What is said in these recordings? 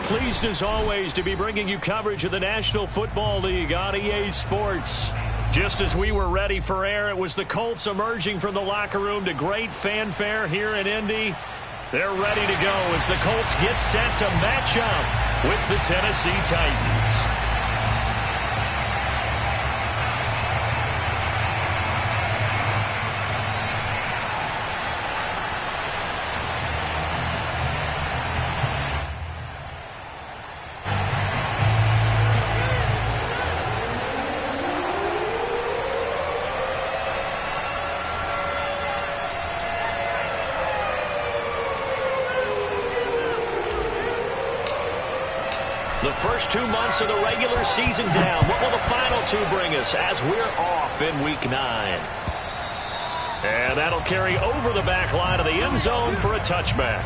pleased as always to be bringing you coverage of the National Football League on EA Sports. Just as we were ready for air, it was the Colts emerging from the locker room to great fanfare here in Indy. They're ready to go as the Colts get set to match up with the Tennessee Titans. The first 2 months of the regular season down. What will the final 2 bring us as we're off in Week 9? And that'll carry over the back line of the end zone for a touchback.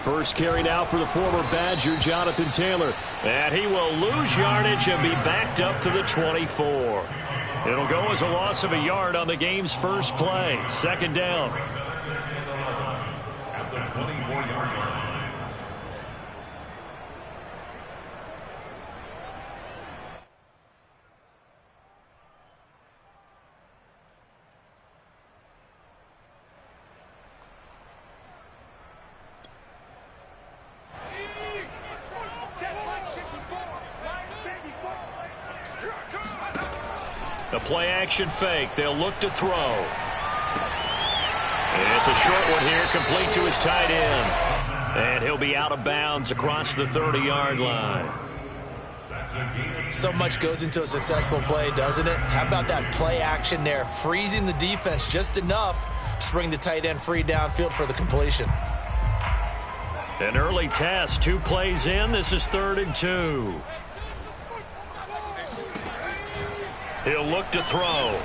First carry now for the former Badger, Jonathan Taylor. And he will lose yardage and be backed up to the 24. It'll go as a loss of a yard on the game's first play. Second down. At the 24-yard line. The play-action fake. They'll look to throw. And it's a short one here, complete to his tight end. And he'll be out of bounds across the 30-yard line. So much goes into a successful play, doesn't it? How about that play action there, freezing the defense just enough to bring the tight end free downfield for the completion. An early test, 2 plays in. This is 3rd and 2. He'll look to throw.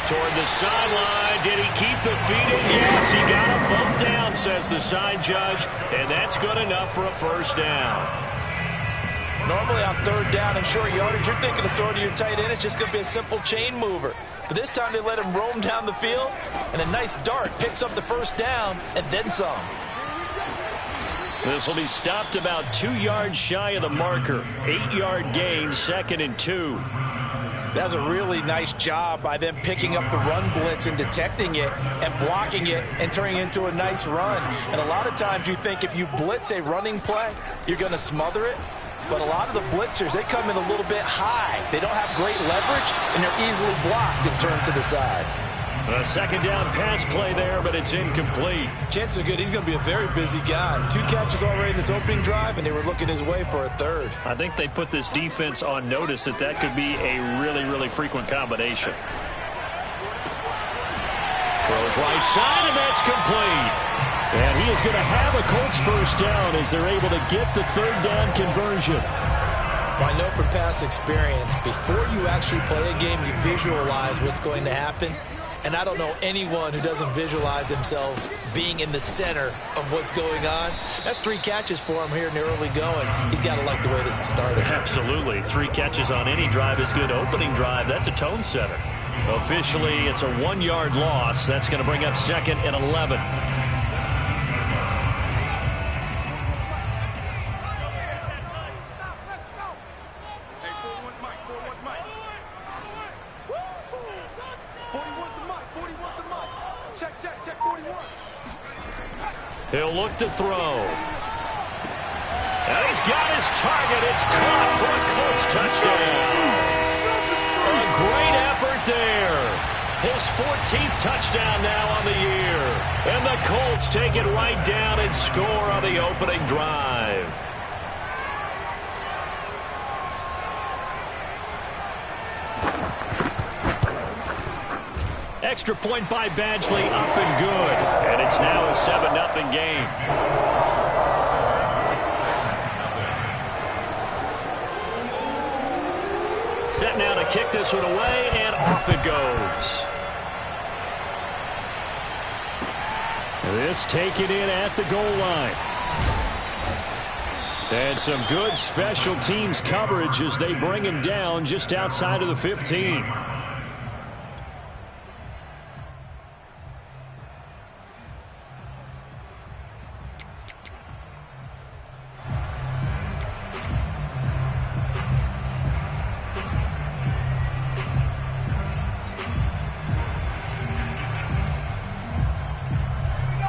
Toward the sideline. Did he keep the feet in? Yes, he got a bump down, says the side judge. And that's good enough for a first down. Normally on 3rd down and short yardage, you're thinking of throwing to your tight end. It's just going to be a simple chain mover. But this time they let him roam down the field. And a nice dart picks up the first down and then some. This will be stopped about 2 yards shy of the marker. 8-yard gain, 2nd and 2. That's a really nice job by them picking up the run blitz and detecting it and blocking it and turning it into a nice run. And a lot of times you think if you blitz a running play, you're going to smother it. But a lot of the blitzers, they come in a little bit high. They don't have great leverage, and they're easily blocked and turned to the side. A 2nd down pass play there, but it's incomplete. Chances are good he's going to be a very busy guy. 2 catches already in this opening drive, and they were looking his way for a 3rd. I think they put this defense on notice that that could be a really, really frequent combination. Throws right side, and that's complete. And he is going to have a Colts first down as they're able to get the 3rd down conversion. I know from past experience, before you actually play a game, you visualize what's going to happen. And I don't know anyone who doesn't visualize themselves being in the center of what's going on. That's 3 catches for him here in the early going. He's got to like the way this is started. Absolutely. 3 catches on any drive is good. Opening drive, that's a tone setter. Officially, it's a 1-yard loss. That's going to bring up 2nd and 11. He'll look to throw. And he's got his target. It's caught for a Colts touchdown. A great effort there. His 14th touchdown now on the year. And the Colts take it right down and score on the opening drive. extra point by Badgley, up and good. And it's now a 7-0 game. Set now to kick this one away, and off it goes. This taken in at the goal line. And some good special teams coverage as they bring him down just outside of the 15.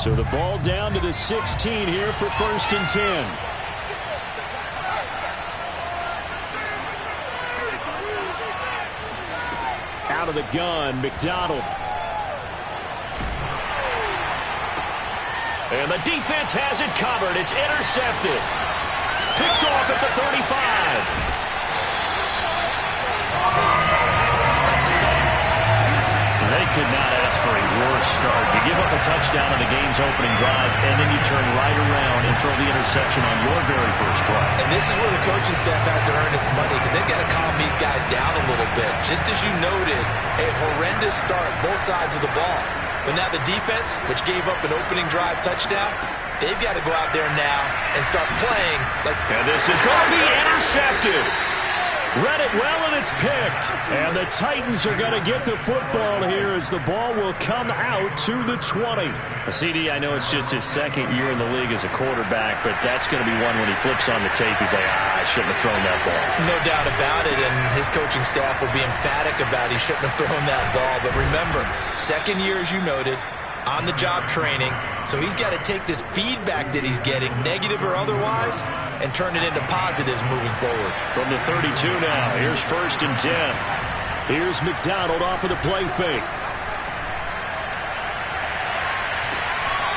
So the ball down to the 16 here for 1st and 10. Out of the gun, McDonald. And the defense has it covered. It's intercepted. Picked off at the 35. They could not ask for a worse start. You give up a touchdown on the game's opening drive, and then you turn right around and throw the interception on your very first play. And this is where the coaching staff has to earn its money, because they've got to calm these guys down a little bit. Just as you noted, a horrendous start, both sides of the ball. But now the defense, which gave up an opening drive touchdown, they've got to go out there now and start playing like... And this is going to be intercepted. Read it well, and it's picked. And the Titans are going to get the football here as the ball will come out to the 20. CD, I know it's just his second year in the league as a quarterback, but that's going to be one when he flips on the tape, he's like, I shouldn't have thrown that ball. No doubt about it, and his coaching staff will be emphatic about he shouldn't have thrown that ball. But remember, second year, as you noted, on-the-job training, so he's got to take this feedback that he's getting, negative or otherwise, and turn it into positives moving forward. From the 32 now, here's 1st and 10. Here's McDonald off of the play fake.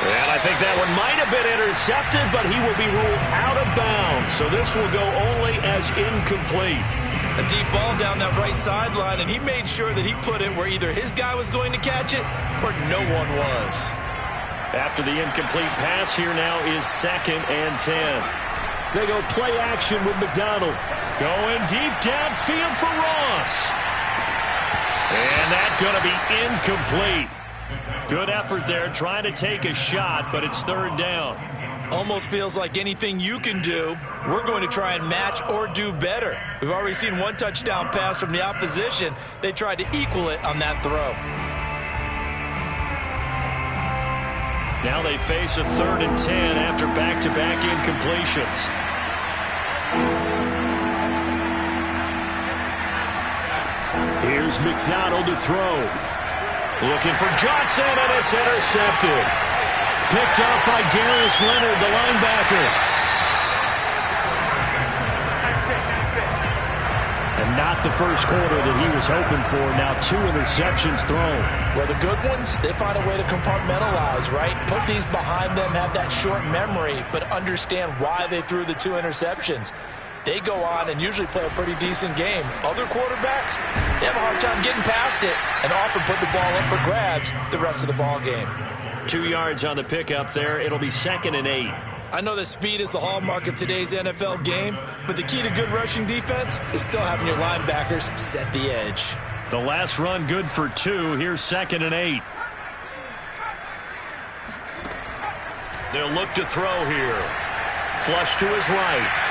And I think that one might have been intercepted, but he will be ruled out of bounds, so this will go only as incomplete. A deep ball down that right sideline, and he made sure that he put it where either his guy was going to catch it or no one was. After the incomplete pass, here now is 2nd and 10. They go play action with McDonald. Going deep downfield for Ross. And that's going to be incomplete. Good effort there, trying to take a shot, but it's 3rd down. Almost feels like anything you can do, we're going to try and match or do better. We've already seen one touchdown pass from the opposition. They tried to equal it on that throw. Now they face a 3rd and 10 after back-to-back incompletions. Here's McDonald to throw. Looking for Johnson, and it's intercepted. Picked up by Darius Leonard, the linebacker. And not the first quarter that he was hoping for. Now 2 interceptions thrown. Well, the good ones, they find a way to compartmentalize, right? Put these behind them, have that short memory, but understand why they threw the 2 interceptions. They go on and usually play a pretty decent game. Other quarterbacks, they have a hard time getting past it and often put the ball up for grabs the rest of the ball game. 2 yards on the pickup there. It'll be 2nd and 8. I know that speed is the hallmark of today's NFL game, but the key to good rushing defense is still having your linebackers set the edge. The last run good for 2. Here's 2nd and 8. They'll look to throw here. Flush to his right.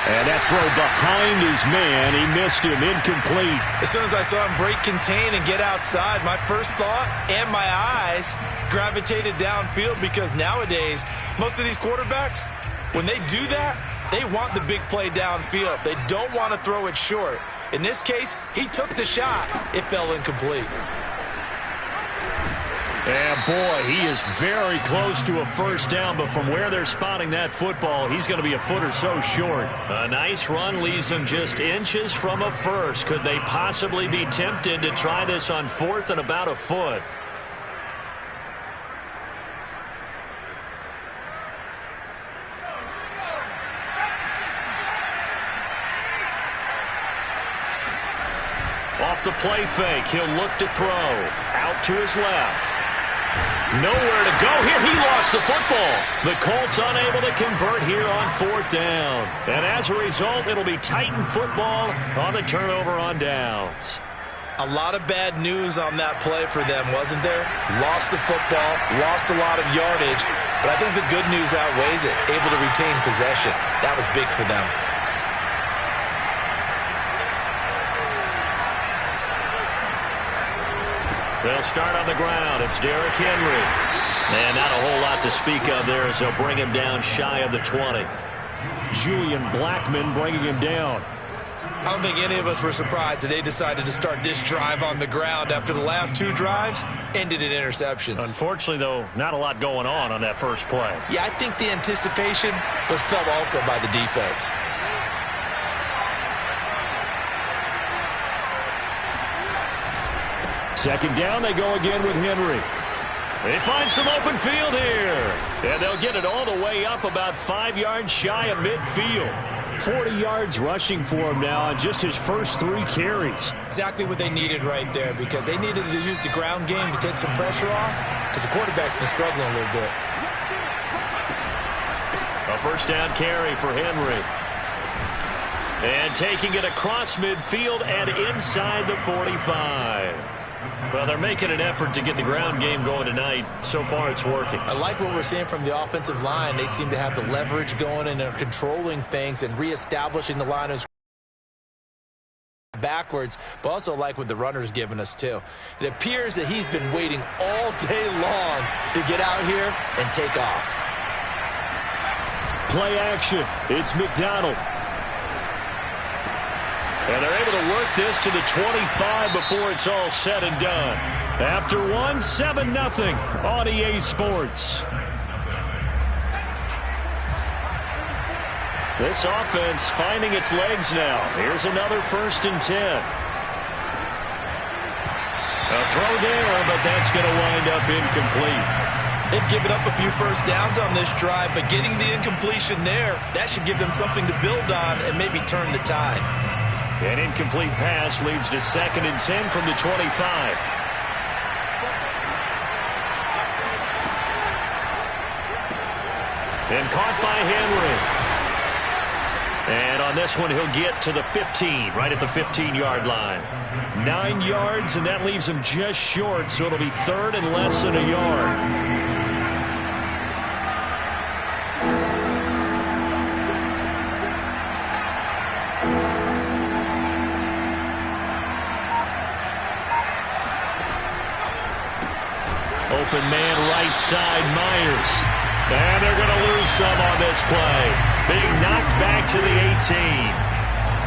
And that throw behind his man, he missed him, incomplete. As soon as I saw him break contain and get outside, my first thought and my eyes gravitated downfield, because nowadays, most of these quarterbacks, when they do that, they want the big play downfield. They don't want to throw it short. In this case, he took the shot. It fell incomplete. And boy, he is very close to a first down, but from where they're spotting that football, he's going to be a foot or so short. A nice run leaves him just inches from a first. Could they possibly be tempted to try this on 4th and about a foot? Off the play fake, he'll look to throw. Out to his left. Nowhere to go here. He lost the football. The Colts unable to convert here on 4th down. And as a result, it'll be Titan football on the turnover on downs. A lot of bad news on that play for them, wasn't there? Lost the football, lost a lot of yardage, but I think the good news outweighs it. Able to retain possession. That was big for them. They'll start on the ground. It's Derrick Henry. And not a whole lot to speak of there as they'll bring him down shy of the 20. Julian Blackmon bringing him down. I don't think any of us were surprised that they decided to start this drive on the ground after the last 2 drives ended in interceptions. Unfortunately, though, not a lot going on that first play. Yeah, I think the anticipation was felt also by the defense. Second down, they go again with Henry. They find some open field here. And they'll get it all the way up about 5 yards shy of midfield. 40 yards rushing for him now on just his first 3 carries. Exactly what they needed right there, because they needed to use the ground game to take some pressure off, because the quarterback's been struggling a little bit. A first down carry for Henry. And taking it across midfield and inside the 45. Well, they're making an effort to get the ground game going tonight. So far, it's working. I like what we're seeing from the offensive line. They seem to have the leverage going, and they're controlling things and reestablishing the line of backwards, but also like what the runner's given us, too. It appears that he's been waiting all day long to get out here and take off. Play action. It's McDonald. And they're able to work this to the 25 before it's all said and done. After 7-0 on EA Sports. This offense finding its legs now. Here's another 1st and 10. A throw there, but that's going to wind up incomplete. They've given up a few first downs on this drive, but getting the incompletion there, that should give them something to build on and maybe turn the tide. An incomplete pass leads to 2nd and 10 from the 25. And caught by Henry. And on this one, he'll get to the 15, right at the 15-yard line. 9 yards, and that leaves him just short, so it'll be 3rd and less than a yard. Open man right side, Myers. And they're going to lose some on this play. Being knocked back to the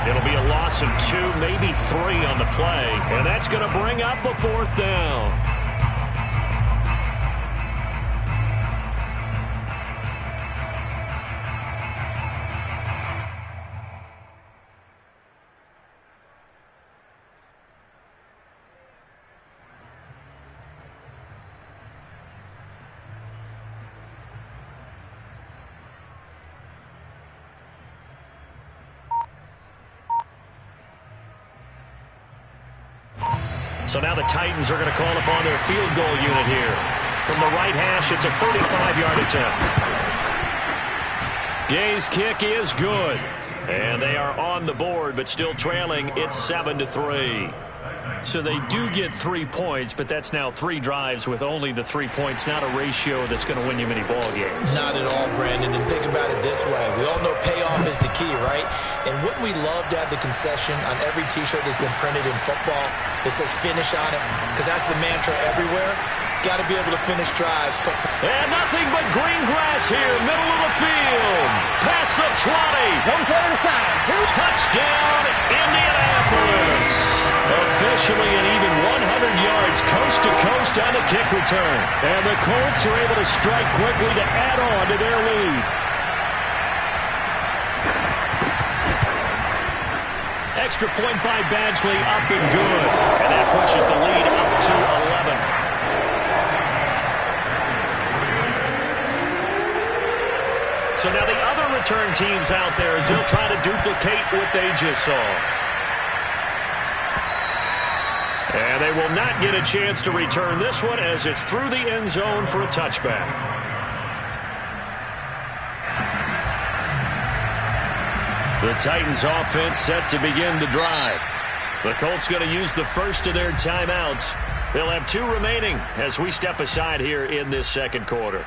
18. It'll be a loss of 2, maybe 3 on the play. And that's going to bring up a 4th down. So now the Titans are going to call upon their field goal unit here. From the right hash, it's a 35-yard attempt. Gay's kick is good. And they are on the board, but still trailing. It's 7-3. So they do get 3 points, but that's now 3 drives with only the 3 points, not a ratio that's going to win you many ball games. Not at all, Brandon. And think about it this way. We all know payoff is the key, right? And wouldn't we love to have the concession on every T-shirt that's been printed in football that says finish on it? Because that's the mantra everywhere. Got to be able to finish drives. And nothing but green grass here, middle of the field. Past the 20. 1 play at a time. Touchdown, Indianapolis. Officially an even 100 yards coast to coast on the kick return. And the Colts are able to strike quickly to add on to their lead. Extra point by Badgley, up and good. And that pushes the lead up to 11. So now the other return teams out there as they'll try to duplicate what they just saw. They will not get a chance to return this one as it's through the end zone for a touchback. The Titans offense set to begin the drive. The Colts going to use the first of their timeouts. They'll have 2 remaining as we step aside here in this second quarter.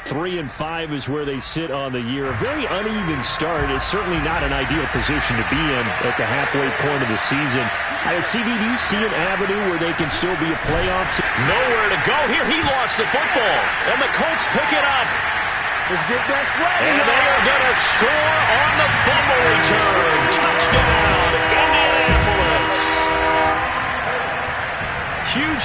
3-5 is where they sit on the year. A very uneven start is certainly not an ideal position to be in at the halfway point of the season. CD, do you see an avenue where they can still be a playoff team? Nowhere to go here. He lost the football, and the Colts pick it up. Let's get that swag. And they are going to score on the fumble return. Touchdown, Indianapolis.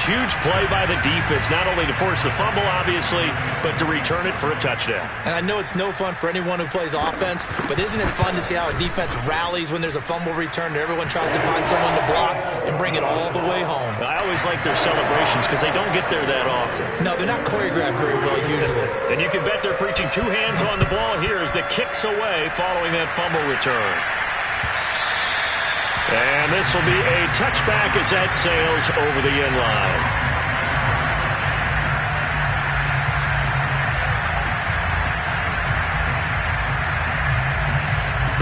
Huge play by the defense, not only to force the fumble, obviously, but to return it for a touchdown. And I know it's no fun for anyone who plays offense, but isn't it fun to see how a defense rallies when there's a fumble return and everyone tries to find someone to block and bring it all the way home? I always like their celebrations because they don't get there that often. No, they're not choreographed very well usually. And you can bet they're preaching 2 hands on the ball here as the kicks away following that fumble return. And this will be a touchback as that sails over the end line.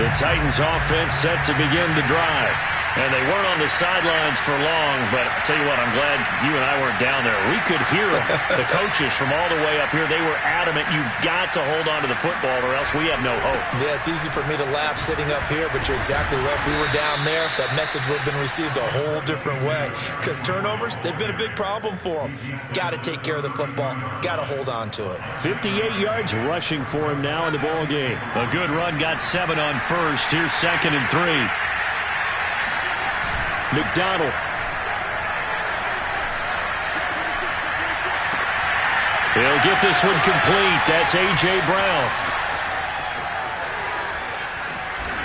The Titans offense set to begin the drive. And they weren't on the sidelines for long, but I'll tell you what, I'm glad you and I weren't down there. We could hear them, the coaches from all the way up here. They were adamant, you've got to hold on to the football or else we have no hope. Yeah, it's easy for me to laugh sitting up here, but you're exactly right. If we were down there, that message would have been received a whole different way. Because turnovers, they've been a big problem for them. Got to take care of the football. Got to hold on to it. 58 yards rushing for him now in the ball game. A good run, got 7 on first. Here's 2nd and 3. McDonald. He'll get this one complete. That's A.J. Brown.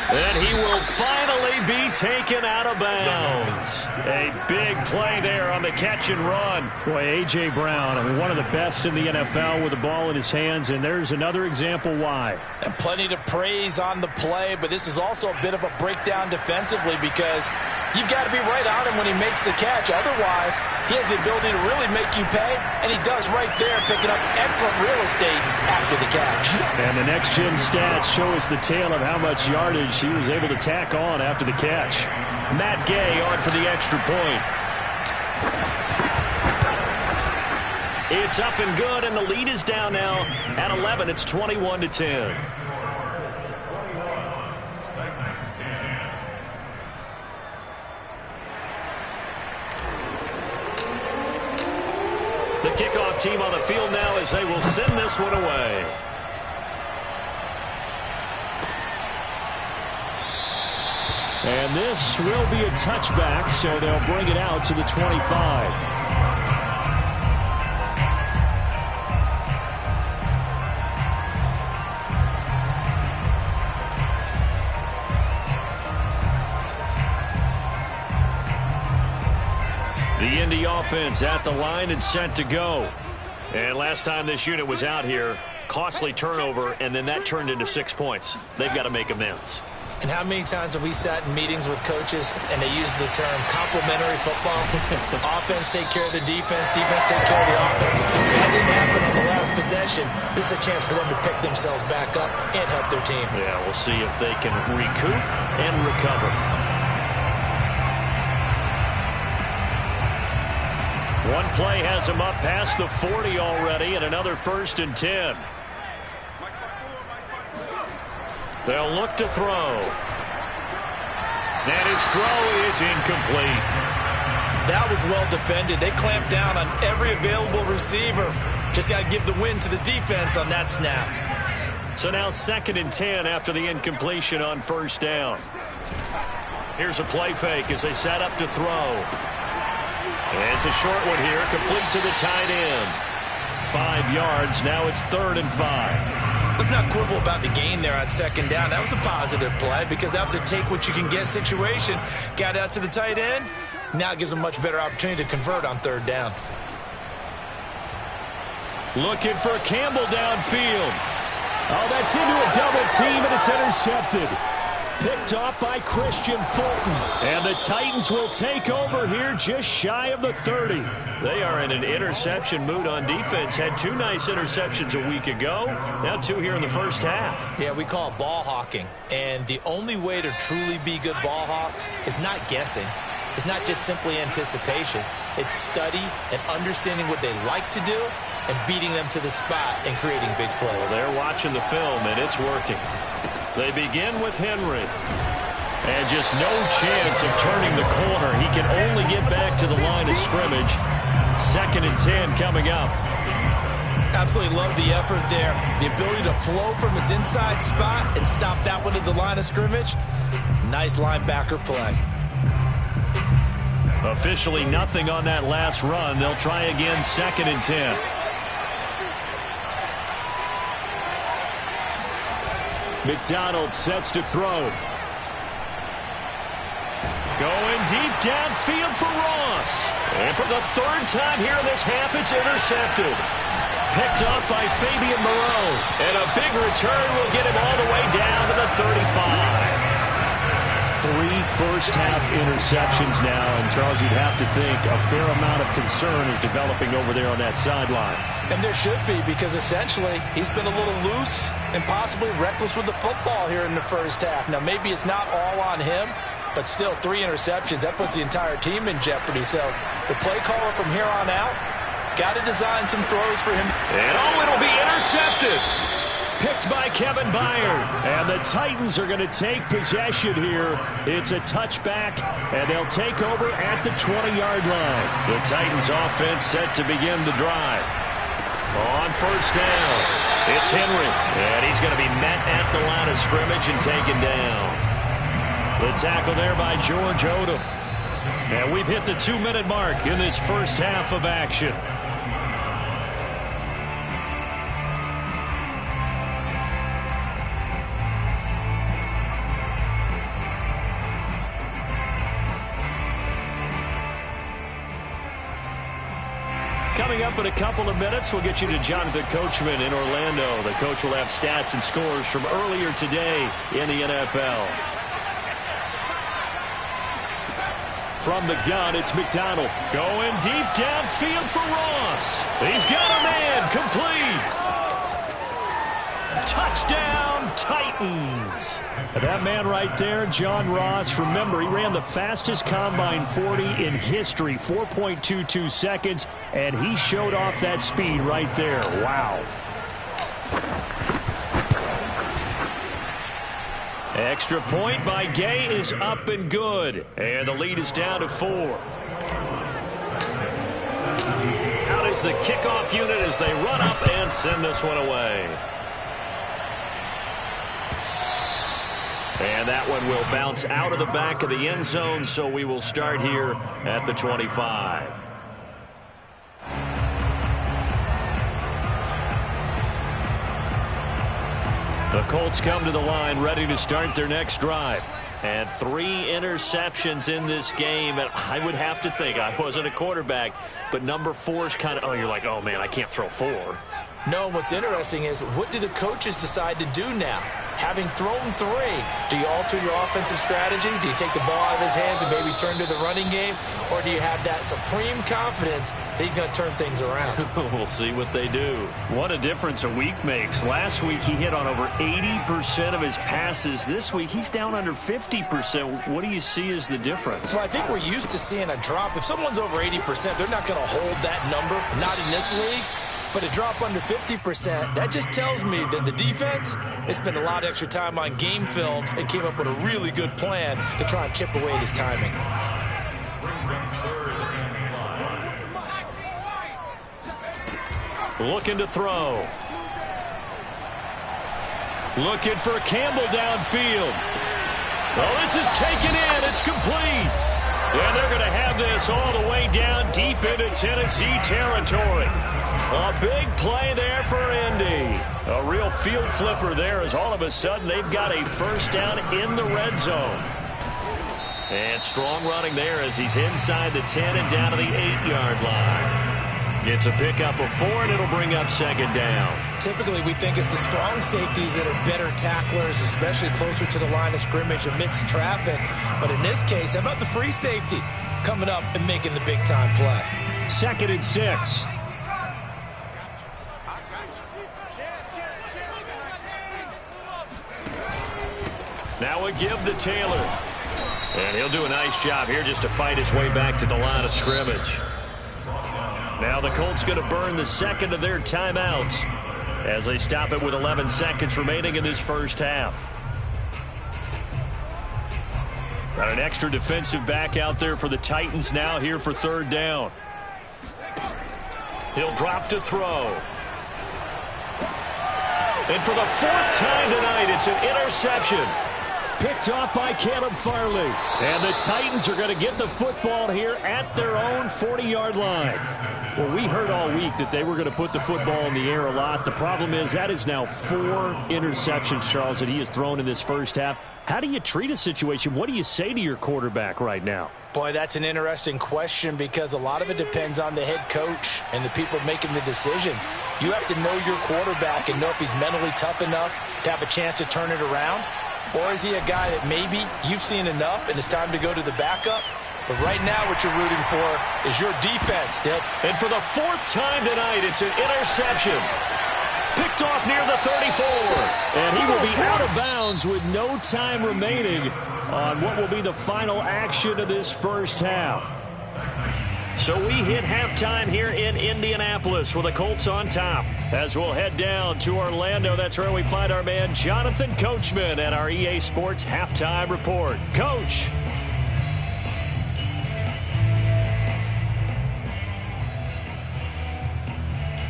And he will finally be taken out of bounds. A big play there on the catch and run. Boy, A.J. Brown, I mean, one of the best in the NFL with the ball in his hands, and there's another example why. And plenty to praise on the play, but this is also a bit of a breakdown defensively because you've got to be right on him when he makes the catch. Otherwise, he has the ability to really make you pay, and he does right there, picking up excellent real estate after the catch. And the next-gen stats show us the tale of how much yardage he was able to tack on after the catch. Matt Gay on for the extra point. It's up and good, and the lead is down now at 11. It's 21-10. The kickoff team on the field now as they will send this one away. And this will be a touchback, so they'll bring it out to the 25. The Indy offense at the line and set to go. And last time this unit was out here, costly turnover, and then that turned into 6 points. They've got to make amends. And how many times have we sat in meetings with coaches and they use the term complementary football? Offense take care of the defense, defense take care of the offense. That didn't happen on the last possession. This is a chance for them to pick themselves back up and help their team. Yeah, we'll see if they can recoup and recover. One play has them up past the 40 already, and another 1st and 10. They'll look to throw. And his throw is incomplete. That was well defended. They clamped down on every available receiver. Just got to give the win to the defense on that snap. So now 2nd and 10 after the incompletion on 1st down. Here's a play fake as they set up to throw. And it's a short one here, complete to the tight end. 5 yards, now it's 3rd and 5. Let's not quibble about the gain there on 2nd down. That was a positive play because that was a take-what-you-can-get situation. Got out to the tight end. Now it gives them a much better opportunity to convert on 3rd down. Looking for Campbell downfield. Oh, that's into a double team, and it's intercepted. Picked off by Christian Fulton. And the Titans will take over here just shy of the 30. They are in an interception mood on defense. Had 2 nice interceptions a week ago. Now 2 here in the first half. Yeah, we call it ball hawking. And the only way to truly be good ball hawks is not guessing. It's not just simply anticipation. It's study and understanding what they like to do and beating them to the spot and creating big plays. Well, they're watching the film, and it's working. They begin with Henry. And just no chance of turning the corner. He can only get back to the line of scrimmage. 2nd and 10 coming up. Absolutely love the effort there. The ability to flow from his inside spot and stop that one at the line of scrimmage. Nice linebacker play. Officially nothing on that last run. They'll try again, 2nd and 10. McDonald sets to throw. Going deep downfield for Ross. And for the 3rd time here in this half, it's intercepted. Picked up by Fabian Moreau. And a big return will get him all the way down to the 35. 3 first-half interceptions now, and Charles, you'd have to think a fair amount of concern is developing over there on that sideline. And there should be, because essentially he's been a little loose and possibly reckless with the football here in the first half. Now, maybe it's not all on him, but still 3 interceptions. That puts the entire team in jeopardy. So the play caller from here on out got to design some throws for him. And it'll be intercepted. Picked by Kevin Byard. And the Titans are going to take possession here. It's a touchback, and they'll take over at the 20-yard line. The Titans offense set to begin the drive. On first down, it's Henry. And he's going to be met at the line of scrimmage and taken down. The tackle there by George Odom. And we've hit the 2-minute mark in this first half of action. Coming up in a couple of minutes, we'll get you to Jonathan Coachman in Orlando. The coach will have stats and scores from earlier today in the NFL. From the gun, it's McDonald. Going deep downfield for Ross. He's got a man. Complete. Touchdown, Titans. That man right there, John Ross, remember, he ran the fastest combine 40 in history, 4.22 seconds, and he showed off that speed right there. Wow. Extra point by Gay is up and good. And the lead is down to 4. Out is the kickoff unit as they run up and send this one away. And that one will bounce out of the back of the end zone, so we will start here at the 25. The Colts come to the line ready to start their next drive. And 3 interceptions in this game. And I would have to think, I wasn't a quarterback, but number 4 is kind of, you're like, oh, man, I can't throw 4. No, what's interesting is, what do the coaches decide to do now? Having thrown 3, do you alter your offensive strategy? Do you take the ball out of his hands and maybe turn to the running game? Or do you have that supreme confidence that he's going to turn things around? We'll see what they do. What a difference a week makes. Last week he hit on over 80% of his passes. This week he's down under 50%. What do you see as the difference? Well, I think we're used to seeing a drop. If someone's over 80%, they're not going to hold that number, not in this league. But a drop under 50%, that just tells me that the defense has spent a lot of extra time on game films and came up with a really good plan to try and chip away at his timing. Looking to throw. Looking for Campbell downfield. Oh, this is taken in. It's complete. And they're going to have this all the way down deep into Tennessee territory. A big play there for Indy. A real field flipper there as all of a sudden they've got a first down in the red zone. And strong running there as he's inside the 10 and down to the 8-yard line. Gets a pickup of 4, and it'll bring up second down. Typically, we think it's the strong safeties that are better tacklers, especially closer to the line of scrimmage amidst traffic. But in this case, how about the free safety coming up and making the big-time play? 2nd and 6. Now a give to Taylor. And he'll do a nice job here just to fight his way back to the line of scrimmage. Now the Colts going to burn the second of their timeouts as they stop it with 11 seconds remaining in this first half. Got an extra defensive back out there for the Titans now here for 3rd down. He'll drop to throw. And for the 4th time tonight, it's an interception. Picked off by Caleb Farley. And the Titans are going to get the football here at their own 40-yard line. Well, we heard all week that they were going to put the football in the air a lot. The problem is that is now 4 interceptions, Charles, that he has thrown in this first half. How do you treat a situation? What do you say to your quarterback right now? Boy, that's an interesting question because a lot of it depends on the head coach and the people making the decisions. You have to know your quarterback and know if he's mentally tough enough to have a chance to turn it around. Or is he a guy that maybe you've seen enough and it's time to go to the backup? But right now what you're rooting for is your defense, Dick. And for the 4th time tonight, it's an interception. Picked off near the 34. And he will be out of bounds with no time remaining on what will be the final action of this first half. So we hit halftime here in Indianapolis with the Colts on top. As we'll head down to Orlando, that's where we find our man Jonathan Coachman at our EA Sports Halftime Report. Coach.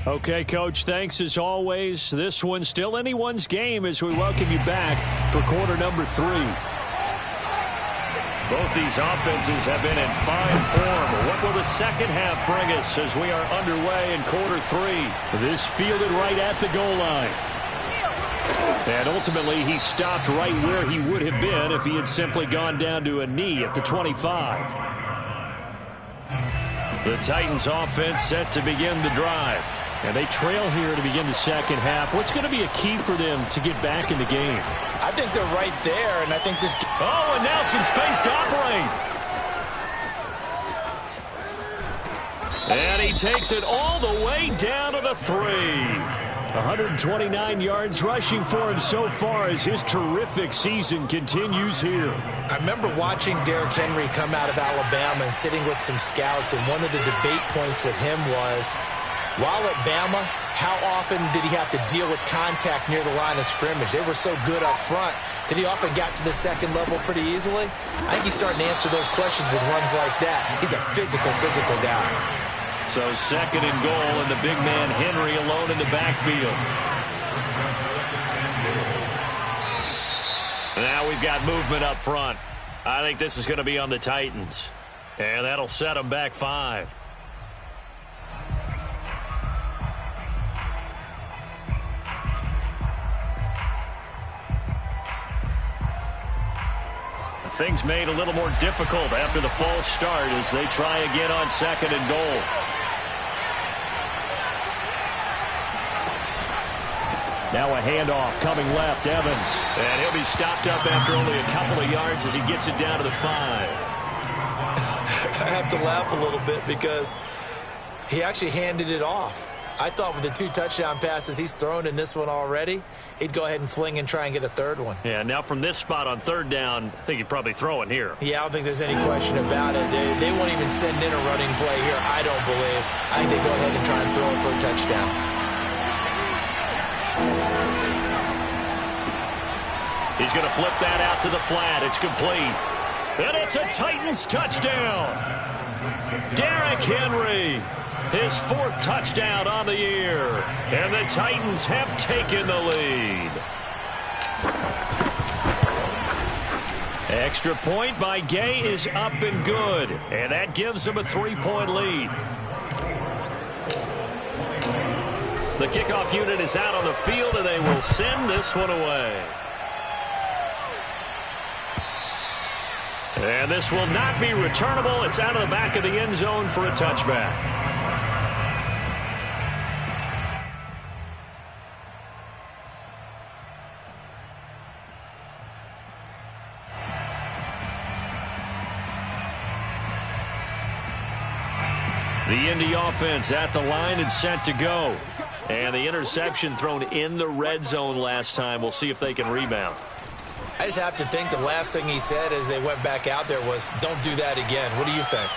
Okay, Coach, thanks as always. This one's still anyone's game as we welcome you back for quarter number 3. Both these offenses have been in fine form. What will the second half bring us as we are underway in quarter 3? This fielded right at the goal line. And ultimately, he stopped right where he would have been if he had simply gone down to a knee at the 25. The Titans offense set to begin the drive. And they trail here to begin the second half. What's going to be a key for them to get back in the game? I think they're right there, and I think this... Oh, and now some space to operate. And he takes it all the way down to the 3. 129 yards rushing for him so far as his terrific season continues here. I remember watching Derrick Henry come out of Alabama and sitting with some scouts, and one of the debate points with him was, while at Bama, how often did he have to deal with contact near the line of scrimmage? They were so good up front that he often got to the second level pretty easily. I think he's starting to answer those questions with runs like that. He's a physical guy. So 2nd and goal, and the big man Henry alone in the backfield. Now we've got movement up front. I think this is going to be on the Titans. And that'll set them back 5. Things made a little more difficult after the false start as they try again on 2nd and goal. Now a handoff coming left, Evans. And he'll be stopped up after only a couple of yards as he gets it down to the 5. I have to laugh a little bit because he actually handed it off. I thought with the 2 touchdown passes he's thrown in this one already, he'd go ahead and fling and try and get a 3rd one. Yeah, now from this spot on 3rd down, I think he'd probably throw it here. Yeah, I don't think there's any question about it. They won't even send in a running play here, I don't believe. I think they go ahead and try and throw it for a touchdown. He's going to flip that out to the flat. It's complete. And it's a Titans touchdown. Derrick Henry. His 4th touchdown on the year. And the Titans have taken the lead. Extra point by Gay is up and good. And that gives them a 3-point lead. The kickoff unit is out on the field, and they will send this one away. And this will not be returnable. It's out of the back of the end zone for a touchback. The Indy offense at the line and set to go. And the interception thrown in the red zone last time. We'll see if they can rebound. I just have to think the last thing he said as they went back out there was, don't do that again. What do you think?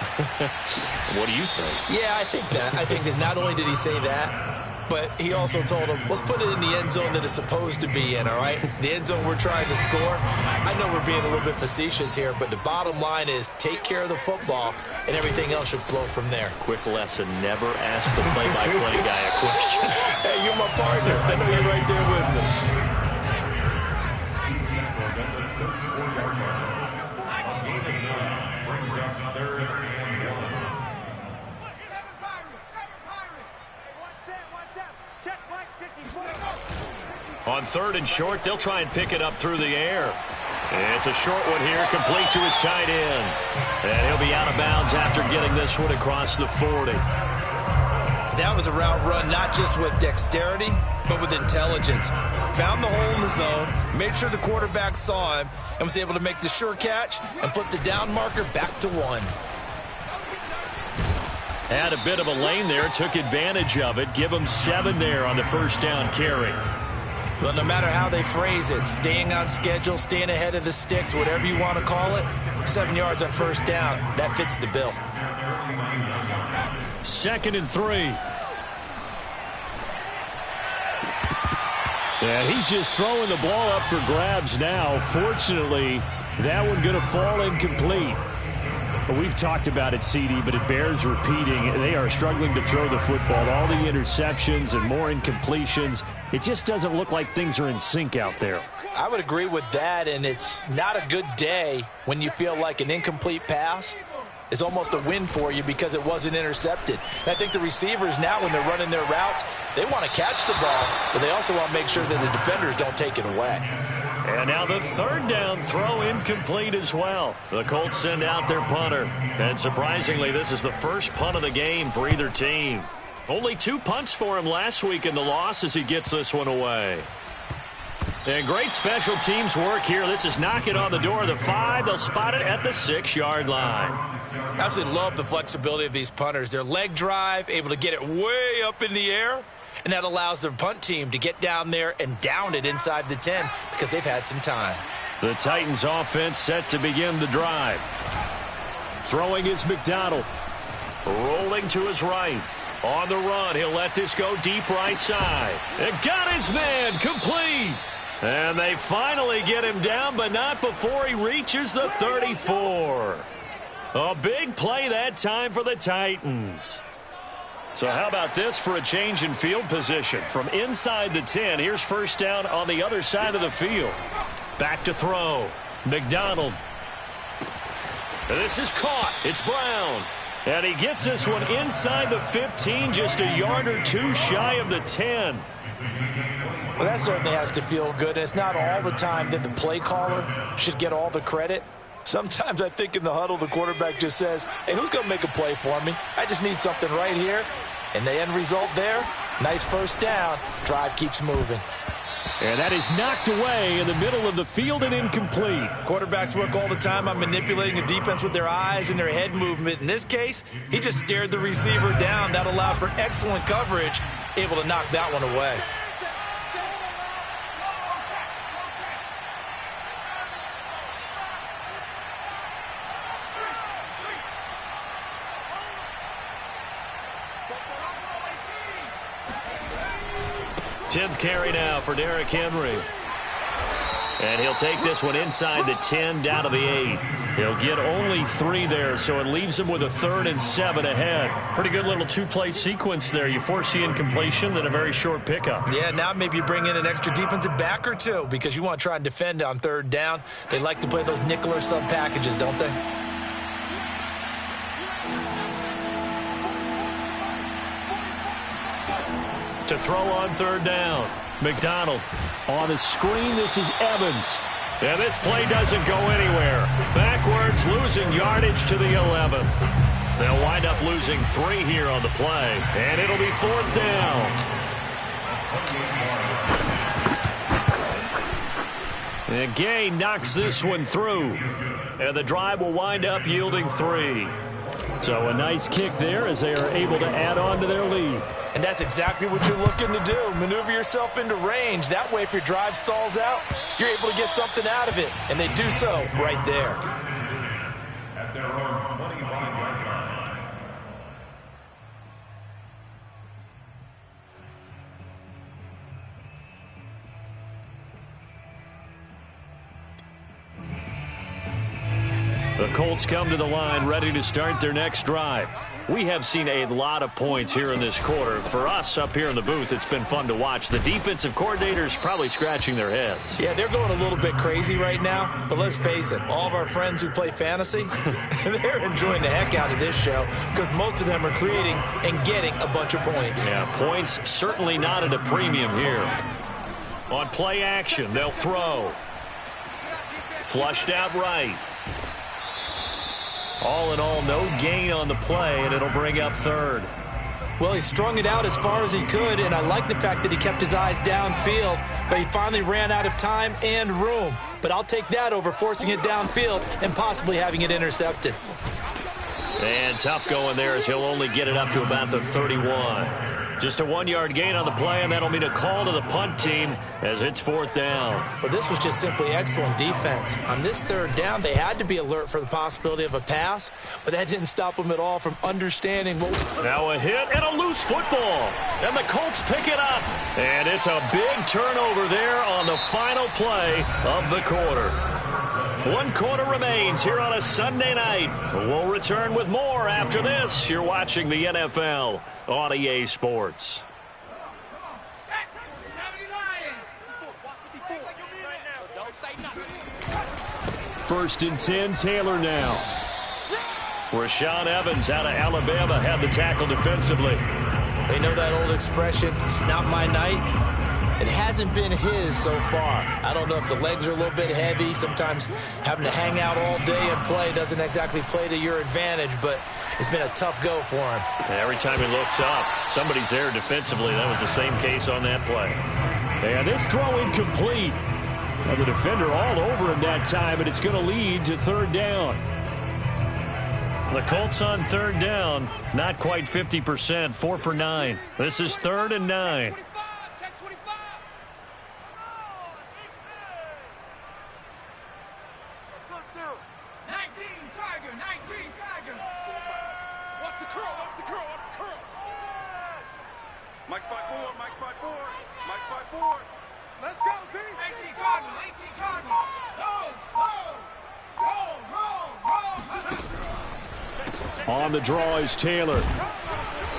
What do you think? Yeah, I think that. I think that not only did he say that, but he also told him, let's put it in the end zone that it's supposed to be in, all right? The end zone we're trying to score. I know we're being a little bit facetious here, but the bottom line is take care of the football, and everything else should flow from there. Quick lesson, never ask the play-by-play guy a question. Hey, you're my partner. I know you're right there with me. On 3rd and short, they'll try and pick it up through the air. It's a short one here, complete to his tight end. And he'll be out of bounds after getting this one across the 40. That was a route run not just with dexterity, but with intelligence. Found the hole in the zone, made sure the quarterback saw him, and was able to make the sure catch and flip the down marker back to 1. Had a bit of a lane there, took advantage of it. Give him 7 there on the first down carry. Well, no matter how they phrase it, staying on schedule, staying ahead of the sticks, whatever you want to call it, 7 yards on first down, that fits the bill. 2nd and 3. And he's just throwing the ball up for grabs now. Fortunately, that one going to fall incomplete. We've talked about it, CD, but it bears repeating. They are struggling to throw the football. All the interceptions and more incompletions. It just doesn't look like things are in sync out there. I would agree with that, and it's not a good day when you feel like an incomplete pass is almost a win for you because it wasn't intercepted. And I think the receivers now, when they're running their routes, they want to catch the ball, but they also want to make sure that the defenders don't take it away. And now the 3rd down throw incomplete as well. The Colts send out their punter. And surprisingly, this is the first punt of the game for either team. Only 2 punts for him last week in the loss as he gets this one away. And great special teams work here. This is knocking on the door of the 5. They'll spot it at the 6-yard line. Absolutely love the flexibility of these punters. Their leg drive, able to get it way up in the air. And that allows their punt team to get down there and down it inside the 10 because they've had some time. The Titans offense set to begin the drive. Throwing is McDonald. Rolling to his right. On the run, he'll let this go deep right side. And got his man complete. And they finally get him down, but not before he reaches the 34. A big play that time for the Titans. So how about this for a change in field position? From inside the 10, here's first down on the other side of the field. Back to throw. McDonald. This is caught. It's Brown. And he gets this one inside the 15, just a yard or 2 shy of the 10. Well, that certainly has to feel good. It's not all the time that the play caller should get all the credit. Sometimes I think in the huddle, the quarterback just says, hey, who's going to make a play for me? I just need something right here. And the end result there, nice first down. Drive keeps moving. And that is knocked away in the middle of the field and incomplete. Quarterbacks work all the time on manipulating a defense with their eyes and their head movement. In this case, he just stared the receiver down. That allowed for excellent coverage, able to knock that one away. Tenth carry now for Derrick Henry. And he'll take this one inside the 10 down to the 8. He'll get only 3 there, so it leaves him with a 3rd and 7 ahead. Pretty good little 2-play sequence there. You force the incompletion, then a very short pickup. Yeah, now maybe you bring in an extra defensive back or 2 because you want to try and defend on 3rd down. They like to play those nickel or sub packages, don't they? To throw on 3rd down. McDonald. On the screen, this is Evans. And this play doesn't go anywhere. Backwards, losing yardage to the 11. They'll wind up losing 3 here on the play. And it'll be 4th down. And Gay knocks this one through. And the drive will wind up yielding 3. So a nice kick there as they are able to add on to their lead. And that's exactly what you're looking to do. Maneuver yourself into range. That way, if your drive stalls out, you're able to get something out of it. And they do so right there. At their own 25-yard line. The Colts come to the line ready to start their next drive. We have seen a lot of points here in this quarter. For us up here in the booth, it's been fun to watch. The defensive coordinators probably scratching their heads. Yeah, they're going a little bit crazy right now. But let's face it, all of our friends who play fantasy, they're enjoying the heck out of this show because most of them are creating and getting a bunch of points. Yeah, points certainly not at a premium here. On play action, they'll throw. Flushed out right. All in all, no gain on the play, and it'll bring up third. Well, he strung it out as far as he could, and I like the fact that he kept his eyes downfield, but he finally ran out of time and room. But I'll take that over forcing it downfield and possibly having it intercepted. And tough going there as he'll only get it up to about the 31. Just a 1-yard gain on the play, and that'll mean a call to the punt team as it's fourth down. Well, this was just simply excellent defense. On this third down, they had to be alert for the possibility of a pass, but that didn't stop them at all from understanding. Now a hit and a loose football, and the Colts pick it up. And it's a big turnover there on the final play of the quarter. 1 quarter remains here on a Sunday night. We'll return with more after this. You're watching the NFL on EA Sports. First and 10, Taylor now. Rashaan Evans out of Alabama had the tackle defensively. They know that old expression, it's not my night. It hasn't been his so far. I don't know if the legs are a little bit heavy. Sometimes having to hang out all day and play doesn't exactly play to your advantage, but it's been a tough go for him. And every time he looks up, somebody's there defensively. That was the same case on that play. And this throw incomplete. And the defender all over him that time, and it's going to lead to third down. The Colts on third down, not quite 50%, 4 for 9. This is 3rd and 9. Let's go, D. 18 Cardinal, 18 Cardinal. On the draw is Taylor.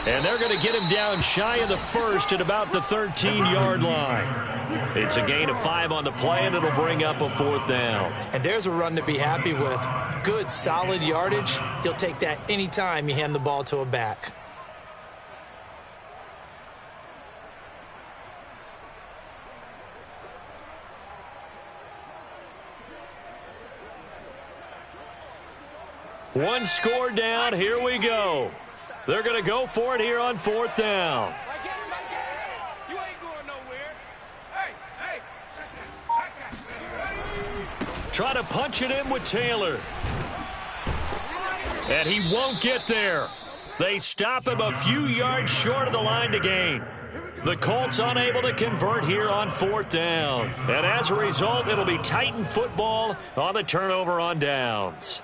And they're going to get him down shy of the first at about the 13-yard line. It's a gain of 5 on the play, and it'll bring up a 4th down. And there's a run to be happy with. Good, solid yardage. You'll take that anytime you hand the ball to a back. One score down. Here we go. They're going to go for it here on 4th down. You ain't going nowhere. Hey. Try to punch it in with Taylor. And he won't get there. They stop him a few yards short of the line to gain. The Colts unable to convert here on 4th down. And as a result, it'll be Titan football on the turnover on downs.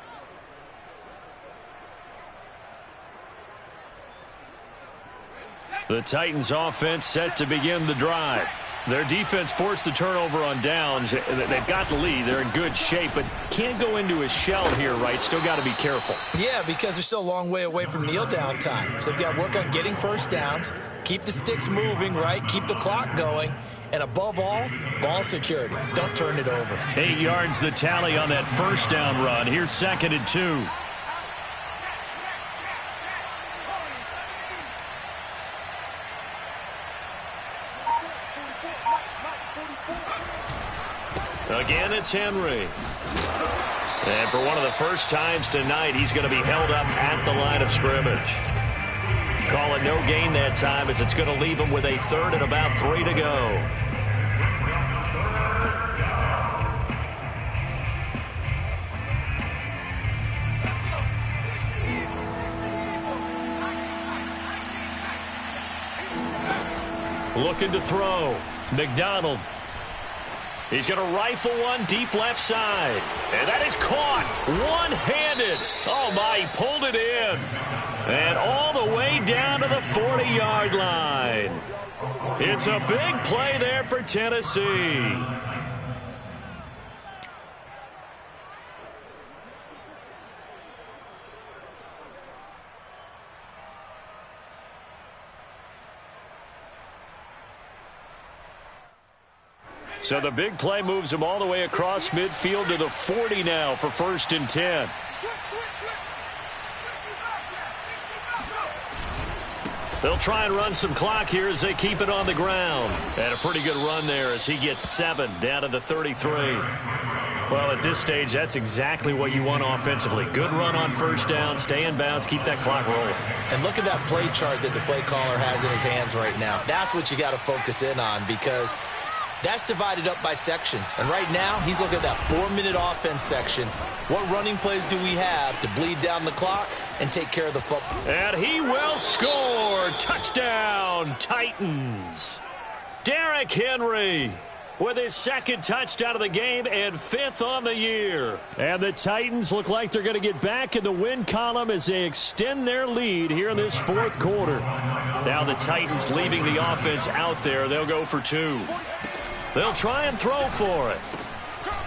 The Titans offense set to begin the drive. Their defense forced the turnover on downs. They've got the lead. They're in good shape, but can't go into a shell here, right? Still got to be careful. Yeah, because they're still a long way away from kneel down time. So they've got to work on getting first downs, keep the sticks moving, right? Keep the clock going. And above all, ball security. Don't turn it over. 8 yards the tally on that first down run. Here's 2nd and 2. Again, it's Henry. And for one of the first times tonight, he's going to be held up at the line of scrimmage. Call it no gain that time as it's going to leave him with a 3rd and about 3 to go. Looking to throw. McDonald. He's going to rifle one deep left side. And that is caught one-handed. Oh, my, he pulled it in. And all the way down to the 40-yard line. It's a big play there for Tennessee. So the big play moves him all the way across midfield to the 40 now for 1st and 10. They'll try and run some clock here as they keep it on the ground. And a pretty good run there as he gets 7 down to the 33. Well, at this stage, that's exactly what you want offensively. Good run on 1st down, stay in bounds, keep that clock rolling. And look at that play chart that the play caller has in his hands right now. That's what you got to focus in on, because that's divided up by sections. And right now, he's looking at that 4-minute offense section. What running plays do we have to bleed down the clock and take care of the football? And he will score. Touchdown, Titans. Derrick Henry with his 2nd touchdown of the game and 5th on the year. And the Titans look like they're going to get back in the win column as they extend their lead here in this 4th quarter. Now the Titans leaving the offense out there. They'll go for 2. They'll try and throw for it.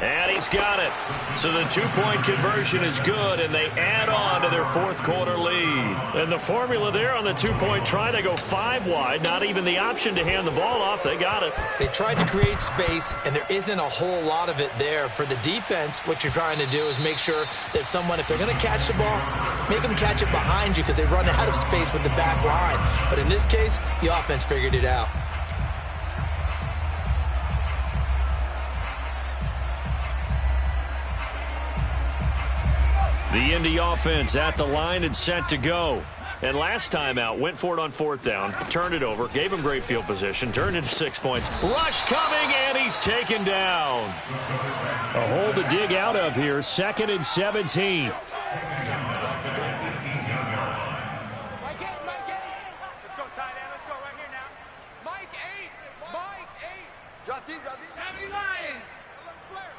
And he's got it. So the 2-point conversion is good, and they add on to their 4th quarter lead. And the formula there on the 2-point try, they go 5 wide. Not even the option to hand the ball off. They got it. They tried to create space, and there isn't a whole lot of it there. For the defense, what you're trying to do is make sure that if they're going to catch the ball, make them catch it behind you because they run out of space with the back line. But in this case, the offense figured it out. The Indy offense at the line and set to go. And last time out, went for it on 4th down, turned it over, gave him great field position, turned into 6 points. Rush coming, and he's taken down. A hole to dig out of here, 2nd and 17. Let's go, tight end. Let's go right here now. Mike 8. Mike 8. Drop deep, drop deep. 79. Flare.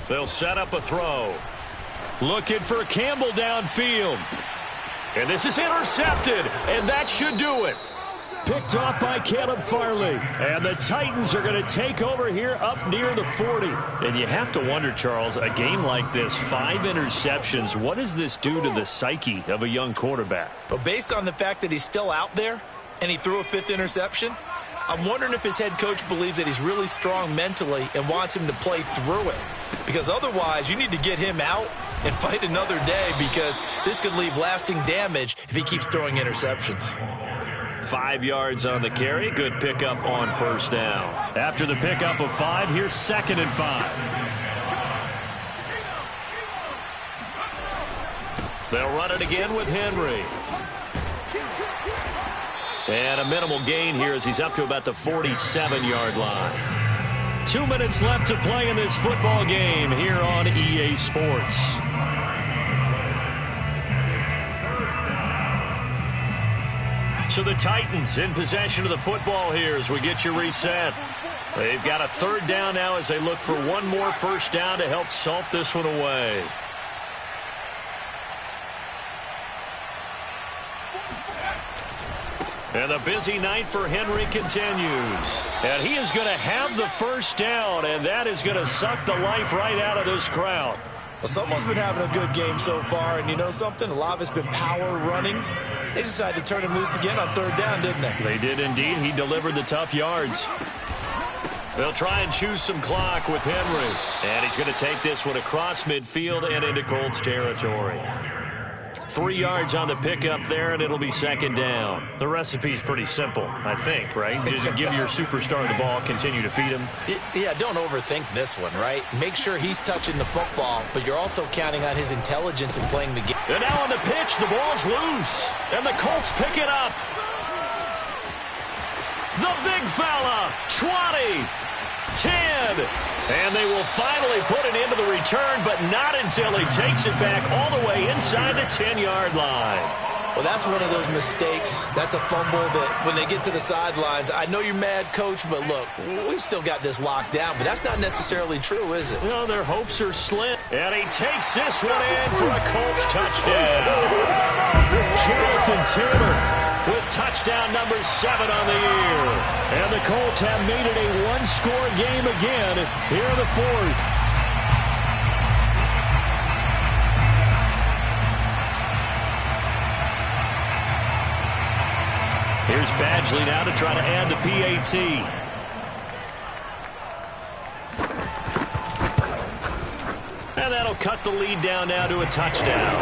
They'll set up a throw. Looking for Campbell downfield. And this is intercepted, and that should do it. Picked off by Caleb Farley. And the Titans are going to take over here up near the 40. And you have to wonder, Charles, a game like this, 5 interceptions, what does this do to the psyche of a young quarterback? But based on the fact that he's still out there and he threw a 5th interception, I'm wondering if his head coach believes that he's really strong mentally and wants him to play through it. Because otherwise, you need to get him out and fight another day, because this could leave lasting damage if he keeps throwing interceptions. 5 yards on the carry. Good pickup on 1st down. After the pickup of 5, here's 2nd and 5. They'll run it again with Henry. And a minimal gain here as he's up to about the 47-yard line. 2 minutes left to play in this football game here on EA Sports. So the Titans in possession of the football here as we get you reset. They've got a 3rd down now as they look for one more 1st down to help salt this one away. And the busy night for Henry continues. And he is going to have the 1st down, and that is going to suck the life right out of this crowd. Well, someone's been having a good game so far, and you know something? A lot of it's been power running. They decided to turn him loose again on 3rd down, didn't they? They did indeed. He delivered the tough yards. They'll try and choose some clock with Henry. And he's going to take this one across midfield and into Colts territory. 3 yards on the pickup there, and it'll be 2nd down. The recipe's pretty simple, I think, right? Just give your superstar the ball, continue to feed him. Yeah, don't overthink this one, right? Make sure he's touching the football, but you're also counting on his intelligence in playing the game. And now on the pitch, the ball's loose, and the Colts pick it up. The big fella, 20, 10, and they will finally put it into the return, but not until he takes it back all the way inside the 10-yard line. Well, that's one of those mistakes. That's a fumble that when they get to the sidelines, I know you're mad, Coach, but look, we still got this locked down. But that's not necessarily true, is it? No, their hopes are slim. And he takes this one in for a Colts touchdown. Jonathan Taylor with touchdown number 7 on the year. And the Colts have made it a one-score game again here in the 4th. Here's Badgley now to try to add the PAT. And that'll cut the lead down now to a touchdown.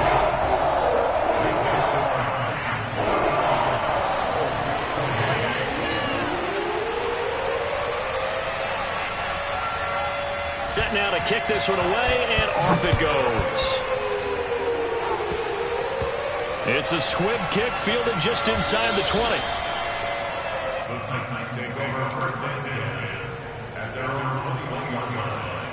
Set now to kick this one away, and off it goes. It's a squib kick fielded just inside the 20. The Titans take over first and 10 at their own 21-yard line.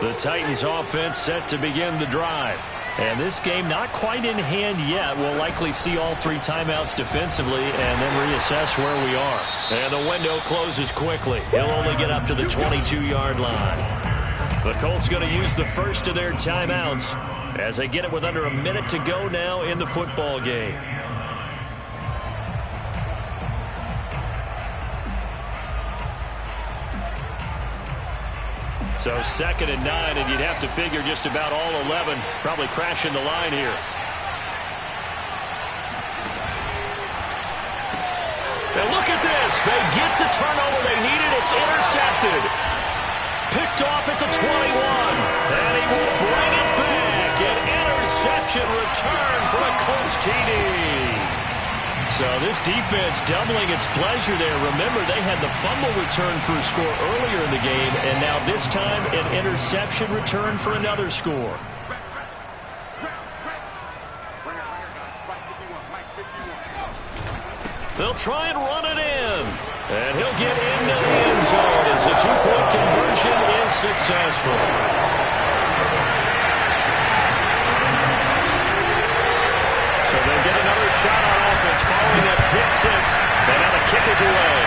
The Titans offense set to begin the drive. And this game not quite in hand yet. We'll likely see all 3 timeouts defensively and then reassess where we are. And the window closes quickly. He'll only get up to the 22-yard line. The Colts going to use the first of their timeouts as they get it with under a minute to go now in the football game. So 2nd and 9, and you'd have to figure just about all 11 probably crashing the line here. And look at this. They get the turnover they needed. It's intercepted. Picked off at the 21. And he will bring it back. An interception return for a Colts TD. So this defense doubling its pleasure there. Remember, they had the fumble return for a score earlier in the game, and now this time an interception return for another score. They'll try and run it in. And he'll get into the end zone as the 2-point conversion is successful. So they get another shot on offense following that pick 6. And now the kick is away.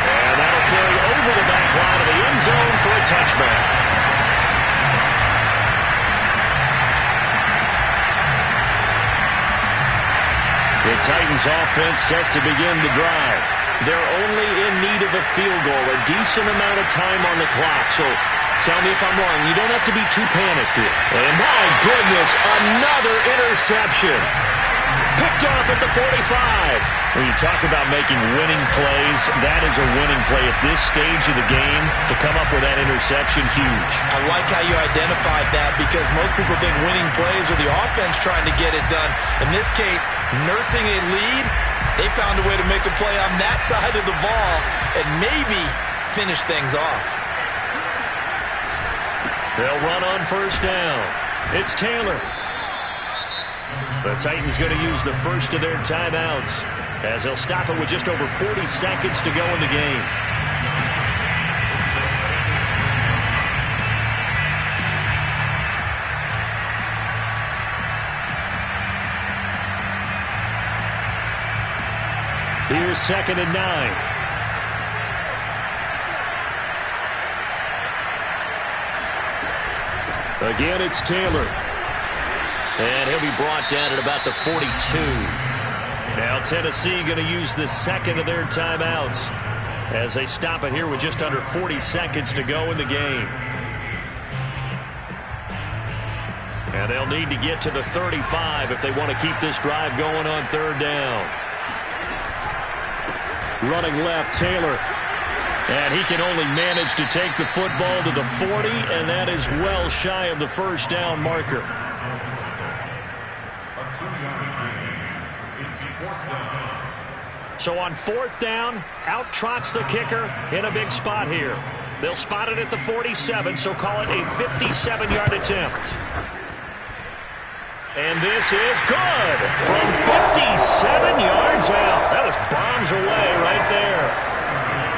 And that'll carry over the back line of the end zone for a touchback. The Titans offense set to begin the drive. They're only in need of a field goal, a decent amount of time on the clock. So tell me if I'm wrong. You don't have to be too panicked here. And my goodness, another interception. Picked off at the 45. When you talk about making winning plays, that is a winning play at this stage of the game. To come up with that interception, huge. I like how you identified that because most people think winning plays are the offense trying to get it done. In this case, nursing a lead, they found a way to make a play on that side of the ball and maybe finish things off. They'll run on first down. It's Taylor. The Titans going to use the first of their timeouts as they'll stop it with just over 40 seconds to go in the game. Here's 2nd and 9. Again, it's Taylor. And he'll be brought down at about the 42. Now Tennessee going to use the second of their timeouts as they stop it here with just under 40 seconds to go in the game. And they'll need to get to the 35 if they want to keep this drive going on 3rd down. Running left, Taylor. And he can only manage to take the football to the 40, and that is well shy of the first down marker. So on 4th down, out trots the kicker in a big spot here. They'll spot it at the 47, so call it a 57-yard attempt. And this is good from 57 yards out. That was bombs away right there.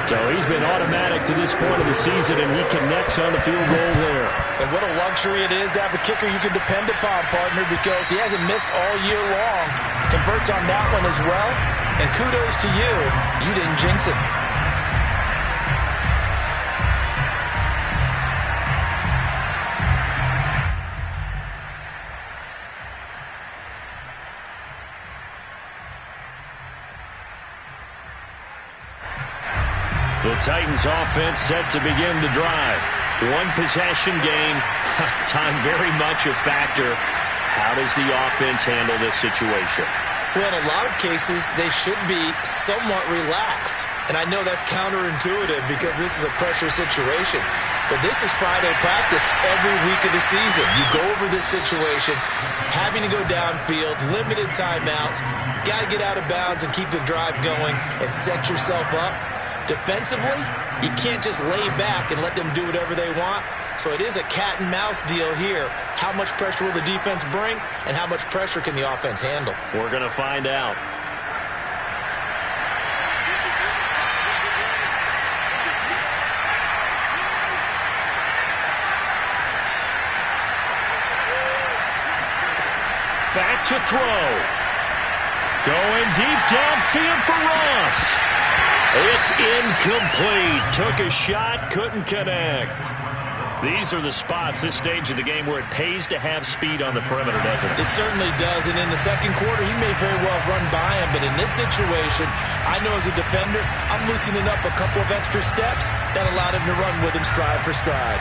So he's been automatic to this point of the season, and he connects on the field goal there. And what a luxury it is to have a kicker you can depend upon, partner, because he hasn't missed all year long. Converts on that one as well. And kudos to you. You didn't jinx it. The Titans offense set to begin the drive. One possession game. Time very much a factor. How does the offense handle this situation? Well, in a lot of cases, they should be somewhat relaxed. And I know that's counterintuitive because this is a pressure situation. But this is Friday practice every week of the season. You go over this situation, having to go downfield, limited timeouts, got to get out of bounds and keep the drive going and set yourself up. Defensively, you can't just lay back and let them do whatever they want. So it is a cat and mouse deal here. How much pressure will the defense bring, and how much pressure can the offense handle? We're going to find out. Back to throw. Going deep downfield for Ross. It's incomplete. Took a shot, couldn't connect. These are the spots, this stage of the game, where it pays to have speed on the perimeter, doesn't it? It certainly does, and in the second quarter, he may very well run by him, but in this situation, I know as a defender, I'm loosening up a couple of extra steps that allowed him to run with him stride for stride.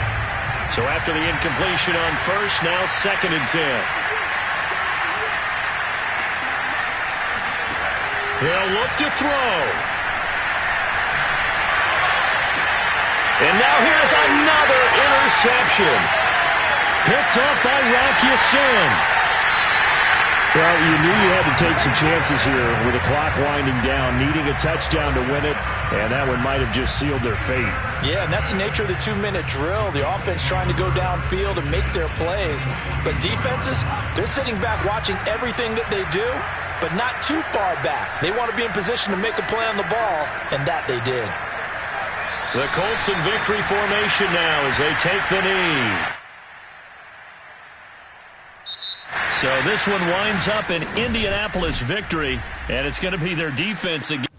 So after the incompletion on first, now 2nd and 10. He'll look to throw. And now here's another interception. Picked up by Rock Ya-Sin. Well, you knew you had to take some chances here with the clock winding down, needing a touchdown to win it, and that one might have just sealed their fate. Yeah, and that's the nature of the 2-minute drill. The offense trying to go downfield and make their plays. But defenses, they're sitting back watching everything that they do, but not too far back. They want to be in position to make a play on the ball, and that they did. The Colts in victory formation now as they take the knee. So this one winds up an Indianapolis victory, and it's going to be their defense again.